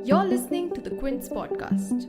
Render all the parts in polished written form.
You're listening to the Quint's podcast.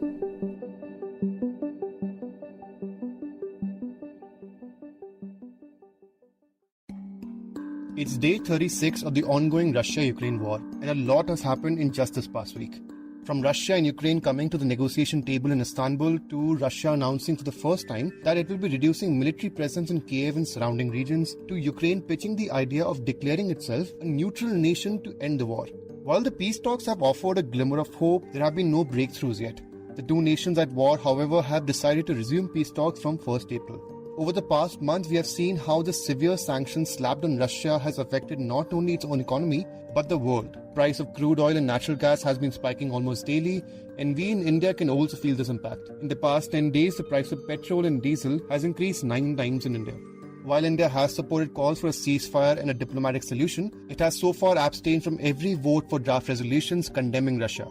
It's day 36 of the ongoing Russia-Ukraine war, and a lot has happened in just this past week. From Russia and Ukraine coming to the negotiation table in Istanbul to Russia announcing for the first time that it will be reducing military presence in Kyiv and surrounding regions, to Ukraine pitching the idea of declaring itself a neutral nation to end the war. While the peace talks have offered a glimmer of hope, there have been no breakthroughs yet. The two nations at war, however, have decided to resume peace talks from 1st April. Over the past month, we have seen how the severe sanctions slapped on Russia has affected not only its own economy, but the world. Price of crude oil and natural gas has been spiking almost daily, and we in India can also feel this impact. In the past 10 days, the price of petrol and diesel has increased 9 times in India. While India has supported calls for a ceasefire and a diplomatic solution, it has so far abstained from every vote for draft resolutions condemning Russia.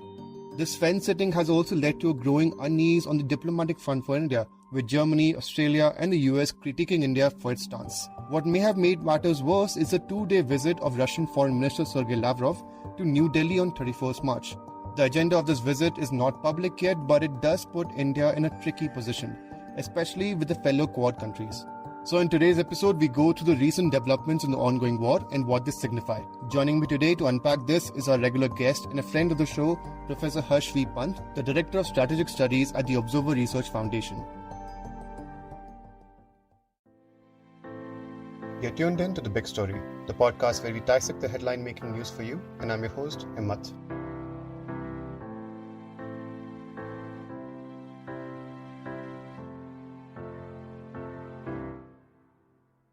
This fence-sitting has also led to a growing unease on the diplomatic front for India, with Germany, Australia and the US critiquing India for its stance. What may have made matters worse is the 2-day visit of Russian Foreign Minister Sergei Lavrov to New Delhi on 31st March. The agenda of this visit is not public yet, but it does put India in a tricky position, especially with the fellow Quad countries. So in today's episode, we go through the recent developments in the ongoing war and what this signified. Joining me today to unpack this is our regular guest and a friend of the show, Professor Harsh V. Pant, the Director of Strategic Studies at the Observer Research Foundation. You're tuned in to The Big Story, the podcast where we dissect the headline-making news for you, and I'm your host, Himmat.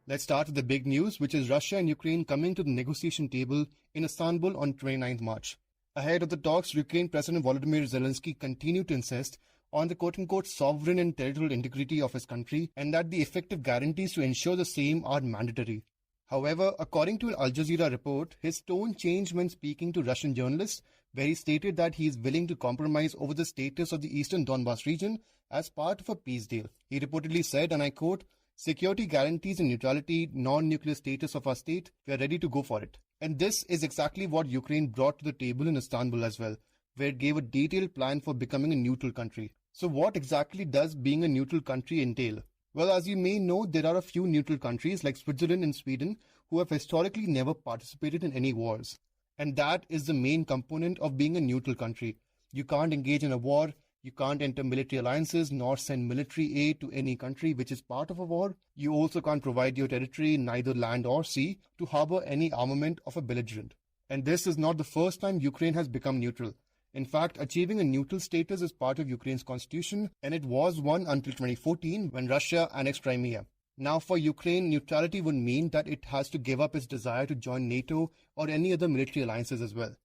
Let's start with the big news, which is Russia and Ukraine coming to the negotiation table in Istanbul on 29th March. Ahead of the talks, Ukraine President Volodymyr Zelensky continued to insist on the quote-unquote sovereign and territorial integrity of his country and that the effective guarantees to ensure the same are mandatory. However, according to an Al Jazeera report, his tone changed when speaking to Russian journalists, where he stated that he is willing to compromise over the status of the eastern Donbas region as part of a peace deal. He reportedly said, and I quote, "Security guarantees and neutrality, non-nuclear status of our state, we are ready to go for it." And this is exactly what Ukraine brought to the table in Istanbul as well, where it gave a detailed plan for becoming a neutral country. So what exactly does being a neutral country entail? Well, as you may know, there are a few neutral countries like Switzerland and Sweden who have historically never participated in any wars. And that is the main component of being a neutral country. You can't engage in a war. You can't enter military alliances nor send military aid to any country which is part of a war. You also can't provide your territory, neither land or sea, to harbor any armament of a belligerent. And this is not the first time Ukraine has become neutral. In fact, achieving a neutral status is part of Ukraine's constitution, and it was one until 2014 when Russia annexed Crimea. Now, for Ukraine, neutrality would mean that it has to give up its desire to join NATO or any other military alliances as well.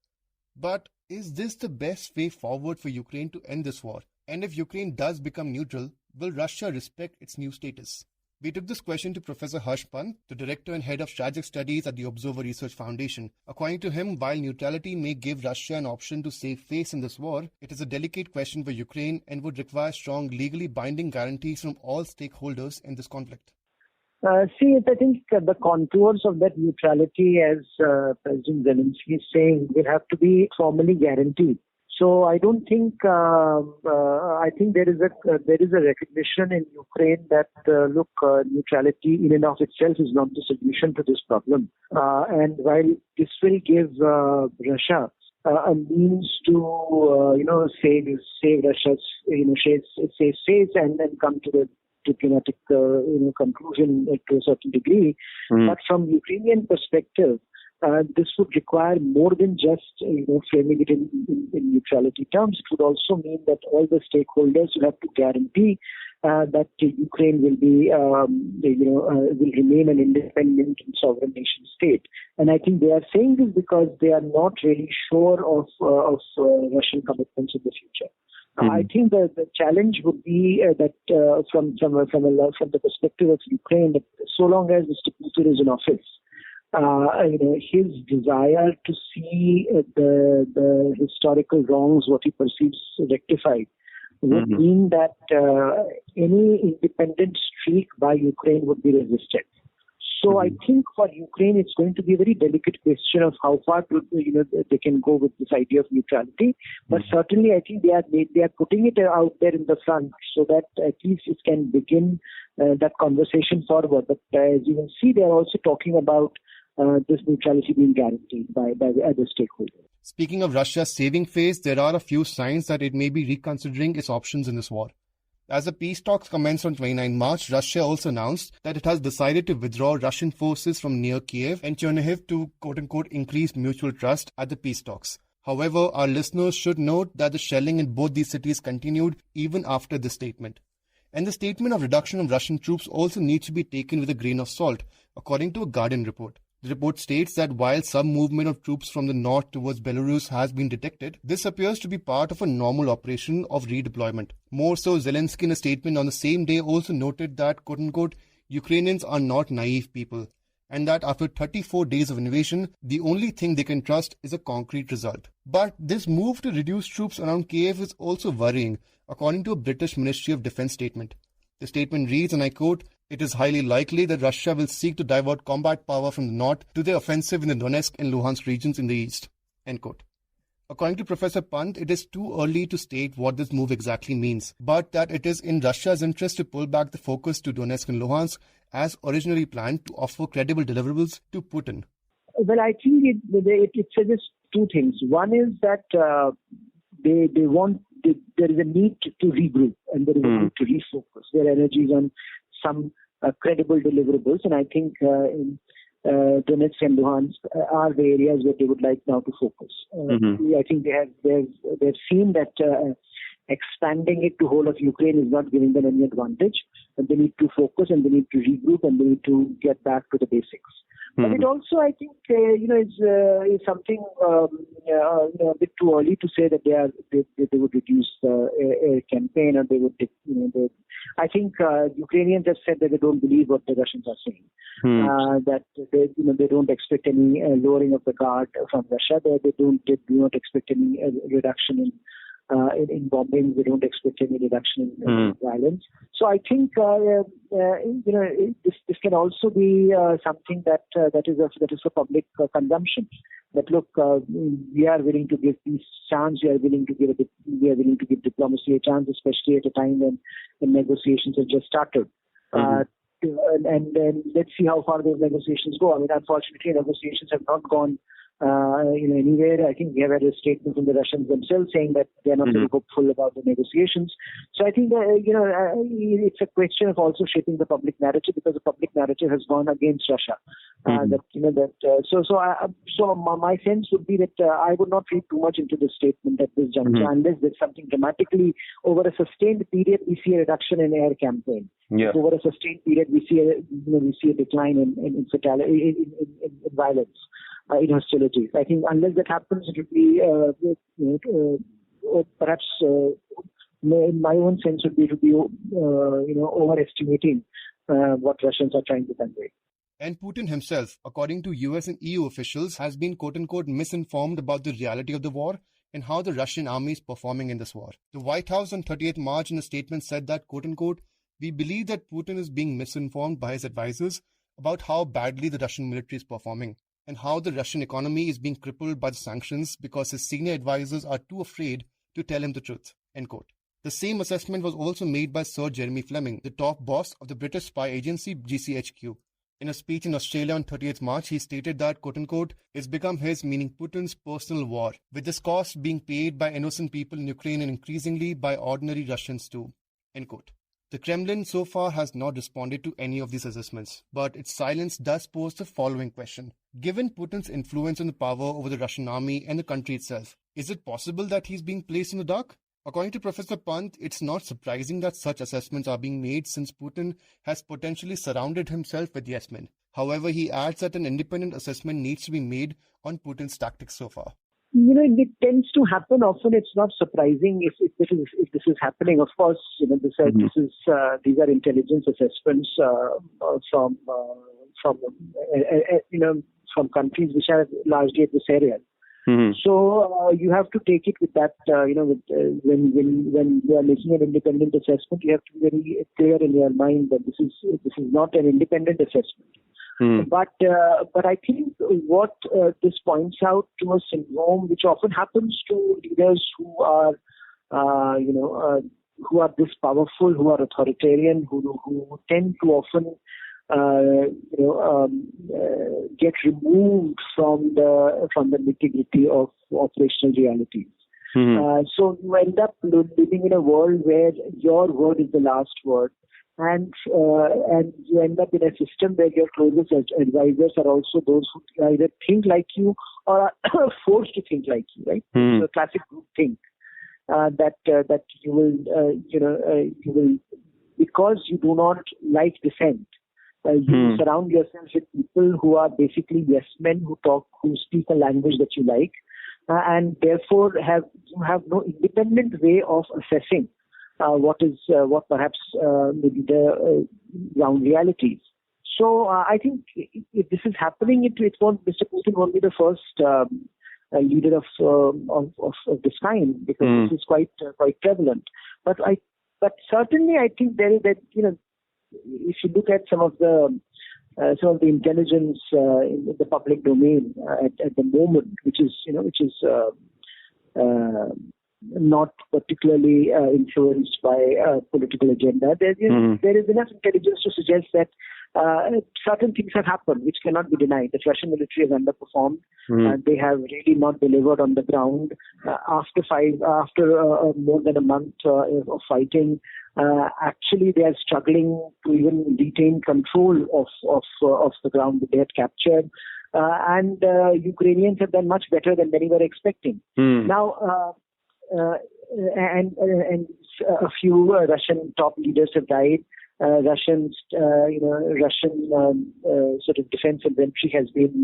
But is this the best way forward for Ukraine to end this war? And if Ukraine does become neutral, will Russia respect its new status? We took this question to Professor Harsh Pant, the Director and Head of Strategic Studies at the Observer Research Foundation. According to him, while neutrality may give Russia an option to save face in this war, it is a delicate question for Ukraine and would require strong legally binding guarantees from all stakeholders in this conflict. I think the contours of that neutrality, as President Zelensky is saying, will have to be formally guaranteed. So I don't think. I think there is a recognition in Ukraine that neutrality in and of itself is not the solution to this problem. And while this will give Russia a means to save Russia's save face and come to the diplomatic conclusion to a certain degree, but from Ukrainian perspective, this would require more than just framing it in neutrality terms. It would also mean that all the stakeholders will have to guarantee that Ukraine will be will remain an independent and sovereign nation state. And I think they are saying this because they are not really sure of Russian commitments in the future. I think the challenge would be that from the perspective of Ukraine, that so long as Mr. Putin is in office, his desire to see the historical wrongs, what he perceives rectified, would mean that any independent streak by Ukraine would be resisted. So I think for Ukraine, it's going to be a very delicate question of how far they can go with this idea of neutrality. But certainly, I think they are putting it out there in the front so that at least it can begin that conversation forward. But as you can see, they are also talking about this neutrality being guaranteed by the other stakeholders. Speaking of Russia's saving phase, there are a few signs that it may be reconsidering its options in this war. As the peace talks commenced on 29 March, Russia also announced that it has decided to withdraw Russian forces from near Kyiv and Chernihiv to quote-unquote increase mutual trust at the peace talks. However, our listeners should note that the shelling in both these cities continued even after this statement. And the statement of reduction of Russian troops also needs to be taken with a grain of salt, according to a Guardian report. The report states that while some movement of troops from the north towards Belarus has been detected, this appears to be part of a normal operation of redeployment. More so, Zelensky in a statement on the same day also noted that, quote-unquote, Ukrainians are not naive people, and that after 34 days of invasion, the only thing they can trust is a concrete result. But this move to reduce troops around Kyiv is also worrying, according to a British Ministry of Defence statement. The statement reads, and I quote, "It is highly likely that Russia will seek to divert combat power from the north to their offensive in the Donetsk and Luhansk regions in the east." End quote. According to Professor Pant, it is too early to state what this move exactly means, but that it is in Russia's interest to pull back the focus to Donetsk and Luhansk as originally planned to offer credible deliverables to Putin. Well, I think it suggests two things. One is that there is a need to regroup and there is a need to refocus their energies on some credible deliverables. And I think in Donetsk and Luhansk are the areas where they would like now to focus. I think they've seen that expanding it to whole of Ukraine is not giving them any advantage. And they need to focus and they need to regroup and they need to get back to the basics. But it also, I think, is something a bit too early to say that they would reduce the air campaign or they would, I think Ukrainians have said that they don't believe what the Russians are saying. That they don't expect any lowering of the guard from Russia. They do not expect any reduction in bombing. They don't expect any reduction in violence. So I think this can also be something that is for public consumption. That look, we are willing to give peace chance. We are willing to give diplomacy a chance, especially at a time when the negotiations have just started. And then let's see how far those negotiations go. I mean, unfortunately, negotiations have not gone anywhere. I think we have had a statement from the Russians themselves saying that they are not very hopeful about the negotiations. So I think it's a question of also shaping the public narrative because the public narrative has gone against Russia. So my sense would be that I would not read too much into this statement at this juncture unless there's something dramatically over a sustained period. We see a reduction in air campaign. Yeah. Over a sustained period, we see a decline in fatality, in violence. In hostilities. I think unless that happens, it would be perhaps in my own sense would be overestimating what Russians are trying to convey. And Putin himself, according to US and EU officials, has been quote-unquote misinformed about the reality of the war and how the Russian army is performing in this war. The White House on 30th March in a statement said that quote-unquote, "We believe that Putin is being misinformed by his advisors about how badly the Russian military is performing and how the Russian economy is being crippled by the sanctions because his senior advisors are too afraid to tell him the truth." End quote. The same assessment was also made by Sir Jeremy Fleming, the top boss of the British spy agency GCHQ. In a speech in Australia on 30th March, he stated that, quote-unquote, "It's become his, meaning Putin's, personal war, with this cost being paid by innocent people in Ukraine and increasingly by ordinary Russians too." End quote. The Kremlin so far has not responded to any of these assessments, but its silence does pose the following question. Given Putin's influence and the power over the Russian army and the country itself, is it possible that he's being placed in the dark? According to Professor Pant, it's not surprising that such assessments are being made since Putin has potentially surrounded himself with yes men. However, he adds that an independent assessment needs to be made on Putin's tactics so far. It tends to happen often. It's not surprising if this is happening. Of course, these are intelligence assessments from countries which are largely at this area. So you have to take it with that. When you are making an independent assessment, you have to be very clear in your mind that this is not an independent assessment. But I think what this points out to a syndrome which often happens to leaders who are, who are this powerful, who are authoritarian, who tend to often, get removed from the nitty-gritty of operational realities. So you end up living in a world where your word is the last word, and you end up in a system where your closest advisors are also those who either think like you or are forced to think like you, right? So a classic group think that you will, because you do not like dissent. You surround yourself with people who are basically yes men, who speak a language that you like, and therefore you have no independent way of assessing what perhaps maybe the ground realities. So I think if this is happening, Mr. Putin won't be the first leader of this kind, because this is quite prevalent. But certainly I think there is that, if you look at some of the intelligence in the public domain at the moment, which is not particularly influenced by a political agenda, there is enough intelligence to suggest that certain things have happened which cannot be denied. The Russian military has underperformed. They have really not delivered on the ground. After more than a month of fighting, actually they are struggling to even retain control of the ground that they had captured. And Ukrainians have done much better than many were expecting. Now, and a few Russian top leaders have died. Russian sort of defense inventory has been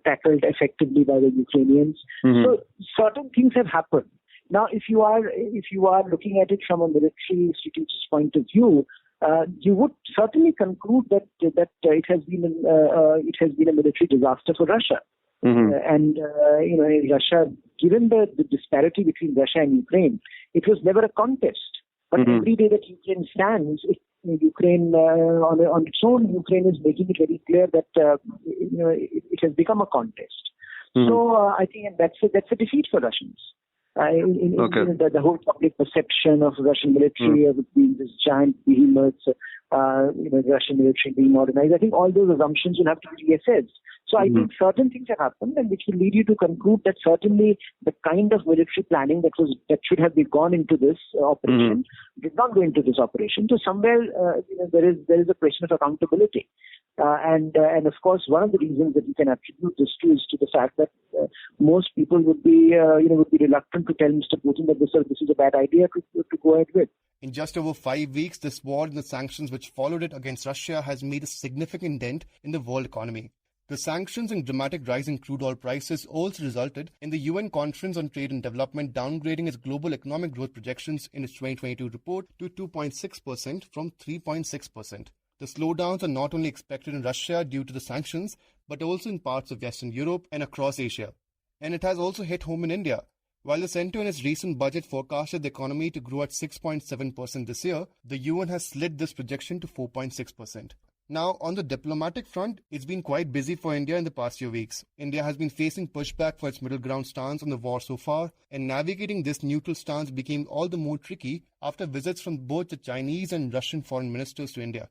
tackled effectively by the Ukrainians. So certain things have happened. Now, if you are looking at it from a military strategist point of view, you would certainly conclude that it has been a military disaster for Russia. And Russia, given the disparity between Russia and Ukraine, it was never a contest. But every day that Ukraine stands, Ukraine on its own, Ukraine is making it very clear that it has become a contest. So I think that's a defeat for Russians. The whole public perception of the Russian military as being this giant behemoth, the Russian military being modernized, I think all those assumptions will have to be reassessed. So I think certain things have happened, and which will lead you to conclude that certainly the kind of military planning that should have gone into this operation did not go into this operation. So somewhere there is a question of accountability, and of course one of the reasons that you can attribute this to is to the fact that most people would be reluctant to tell Mr. Putin that this is a bad idea to go ahead with. In just over 5 weeks, this war and the sanctions which followed it against Russia has made a significant dent in the world economy. The sanctions and dramatic rise in crude oil prices also resulted in the UN Conference on Trade and Development downgrading its global economic growth projections in its 2022 report to 2.6% from 3.6%. The slowdowns are not only expected in Russia due to the sanctions, but also in parts of Western Europe and across Asia. And it has also hit home in India. While the centre in its recent budget forecasted the economy to grow at 6.7% this year, the UN has slid this projection to 4.6%. Now, on the diplomatic front, it's been quite busy for India in the past few weeks. India has been facing pushback for its middle ground stance on the war so far, and navigating this neutral stance became all the more tricky after visits from both the Chinese and Russian foreign ministers to India.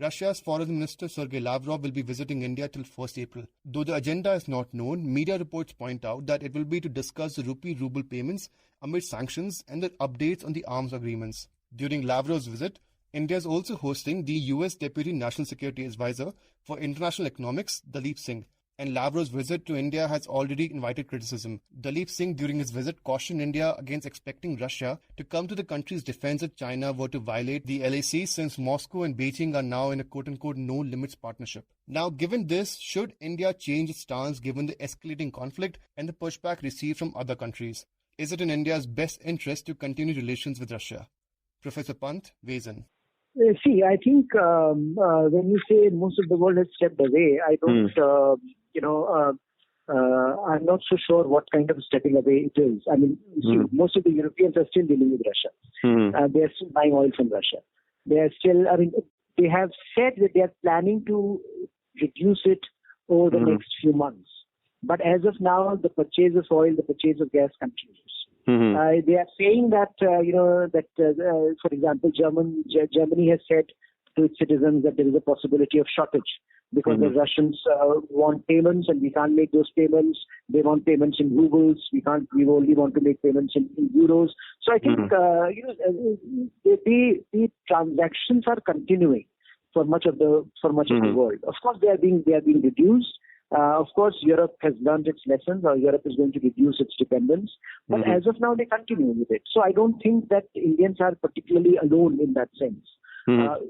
Russia's Foreign Minister Sergei Lavrov will be visiting India till 1st April. Though the agenda is not known, media reports point out that it will be to discuss the rupee-ruble payments amid sanctions and the updates on the arms agreements. During Lavrov's visit, India is also hosting the US Deputy National Security Advisor for International Economics, Dalip Singh. And Lavrov's visit to India has already invited criticism. Dalip Singh, during his visit, cautioned India against expecting Russia to come to the country's defense if China were to violate the LAC, since Moscow and Beijing are now in a quote-unquote no-limits partnership. Now, given this, should India change its stance given the escalating conflict and the pushback received from other countries? Is it in India's best interest to continue relations with Russia? Professor Pant weighs in. See, I think when you say most of the world has stepped away, I don't, I'm not so sure what kind of stepping away it is. I mean, most of the Europeans are still dealing with Russia. They are still buying oil from Russia. They are still, they have said that they are planning to reduce it over the next few months. But as of now, the purchase of oil, the purchase of gas continues. They are saying that, for example, Germany has said to its citizens that there is a possibility of shortage because the Russians want payments and we can't make those payments. They want payments in rubles. We only want to make payments in euros. So I think, the transactions are continuing for much of the world. Of course, they are being reduced. Of course, Europe has learned its lessons, or Europe is going to reduce its dependence. But as of now, they continue with it. So I don't think that Indians are particularly alone in that sense.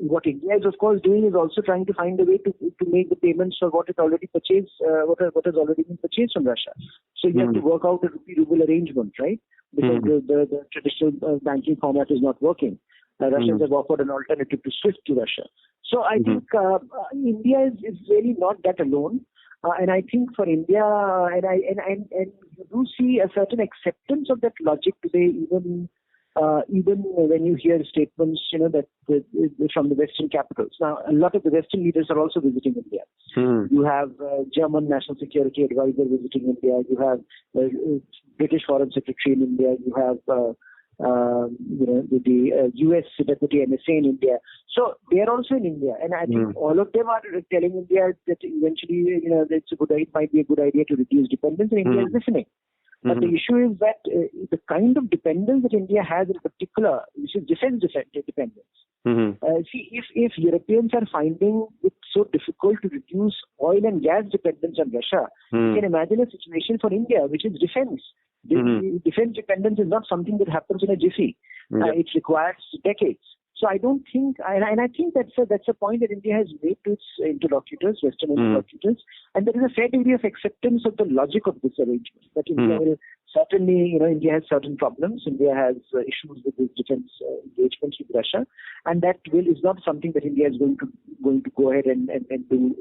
What India is, of course, doing is also trying to find a way to make the payments for what it already purchased, what has already been purchased from Russia. So you have to work out a rupee-ruble arrangement, right? Because the traditional banking format is not working. Russians have offered an alternative to SWIFT to Russia. So I think India is really not that alone. And I think for India, and you do see a certain acceptance of that logic today, even when you hear statements, that from the Western capitals. Now, a lot of the Western leaders are also visiting India. You have German National Security Advisor visiting India. You have British Foreign Secretary in India. You have the US Deputy NSA in India. So they are also in India, and I think all of them are telling India that eventually, it might be a good idea to reduce dependence, and India is listening. But the issue is that the kind of dependence that India has in particular, which is defense dependence. If Europeans are finding it so difficult to reduce oil and gas dependence on Russia, you can imagine a situation for India, which is defense. Defense dependence is not something that happens in a jiffy. It requires decades. So I don't think, and I think that's a point that India has made to its interlocutors, Western interlocutors, and there is a fair degree of acceptance of the logic of this arrangement. That India will certainly, India has certain problems. India has issues with its defense engagements with Russia, and that is not something that India is going to go ahead and do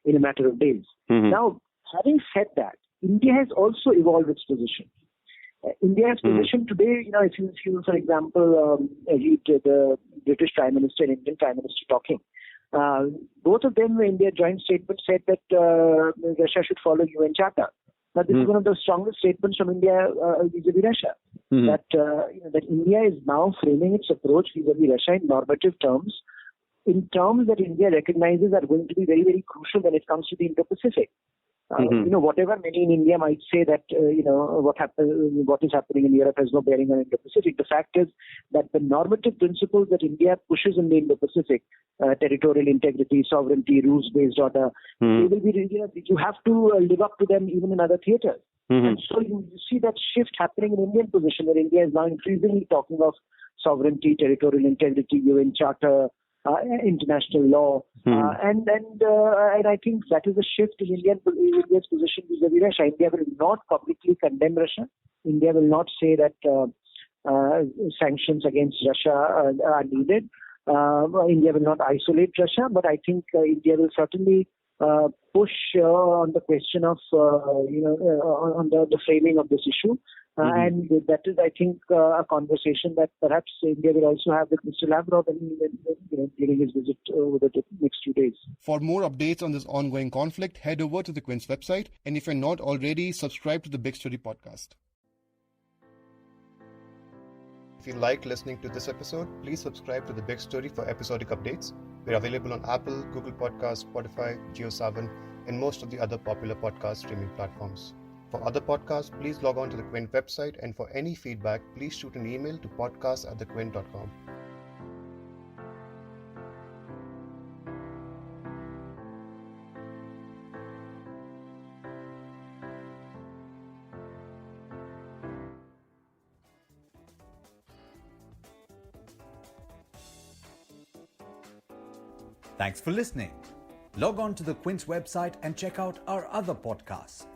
in a matter of days. Now, having said that, India has also evolved its position. India's position today, if you, for example, read the British Prime Minister and Indian Prime Minister talking, both of them in their joint statement said that Russia should follow UN Charter. Now, this is one of the strongest statements from India vis-a-vis Russia. That India is now framing its approach vis-a-vis Russia in normative terms, in terms that India recognizes are going to be very, very crucial when it comes to the Indo-Pacific. Whatever many in India might say that, what is happening in Europe has no bearing on Indo-Pacific. The fact is that the normative principles that India pushes in the Indo-Pacific, territorial integrity, sovereignty, rules-based order, they will be, you have to live up to them even in other theaters. And so you see that shift happening in Indian position, where India is now increasingly talking of sovereignty, territorial integrity, UN Charter, international law, and I think that is a shift in India's position vis-a-vis Russia. India will not publicly condemn Russia. India will not say that sanctions against Russia are needed. India will not isolate Russia, but I think India will certainly push on the question of on the framing of this issue. And that is, I think, a conversation that perhaps India will also have with Mr. Lavrov during his visit over the next few days. For more updates on this ongoing conflict, head over to the Quint's website. And if you're not already, subscribe to the Big Story podcast. If you liked listening to this episode, please subscribe to The Big Story for episodic updates. We're available on Apple, Google Podcasts, Spotify, JioSaavn, and most of the other popular podcast streaming platforms. For other podcasts, please log on to the Quint website, and for any feedback, please shoot an email to podcast@thequint.com. Thanks for listening. Log on to the Quint's website and check out our other podcasts.